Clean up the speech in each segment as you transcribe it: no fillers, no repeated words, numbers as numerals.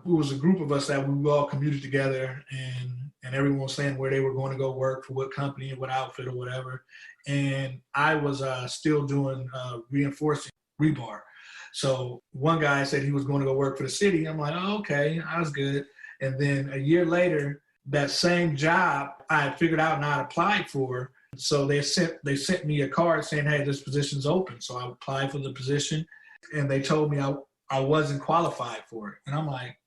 It was a group of us that we all commuted together, and everyone was saying where they were going to go work, for what company, what outfit or whatever. And I was still doing reinforcing rebar. So one guy said he was going to go work for the city. I'm like, oh, okay, I was good. And then a year later, that same job I had figured out and I applied for. So they sent me a card saying, hey, this position's open. So I applied for the position, and they told me I wasn't qualified for it. And I'm like,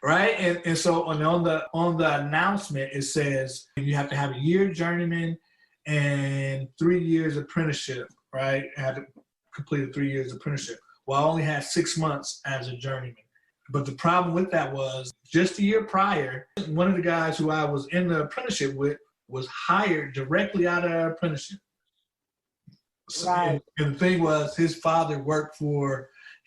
right? And so on the announcement, it says you have to have a year journeyman and 3 years apprenticeship, right? I had to complete a 3 years apprenticeship. Well, I only had 6 months as a journeyman. But the problem with that was just a year prior, one of the guys who I was in the apprenticeship with was hired directly out of our apprenticeship. Right. And the thing was, his father was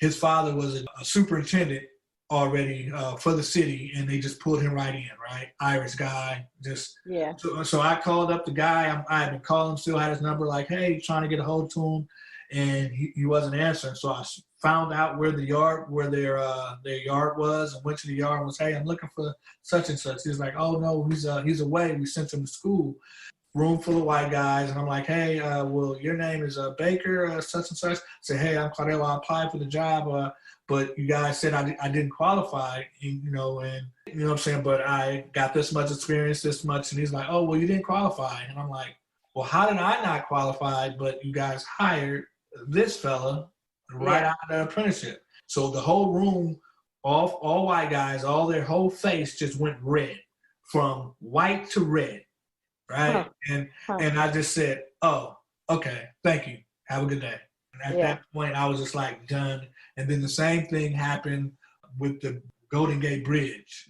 a superintendent already for the city, and they just pulled him right in, right? Irish guy, just. Yeah. So I called up the guy. I had been calling him, still had his number, like, hey, trying to get a hold to him, and he wasn't answering. So I found out where their yard was, and went to the yard and was, hey, I'm looking for such and such. He's like, oh no, he's away. We sent him to school. Room full of white guys, and I'm like, hey, well, your name is Baker, such and such. I say, hey, I'm Claudel. I applied for the job, but you guys said I didn't qualify, and you know what I'm saying. But I got this much experience, this much, and he's like, oh, well, you didn't qualify, and I'm like, well, how did I not qualify? But you guys hired this fella right out of the apprenticeship. So the whole room, all white guys, all their whole face just went red, from white to red. Right. And I just said, oh, okay, thank you. Have a good day. And at that point, I was just like done. And then the same thing happened with the Golden Gate Bridge.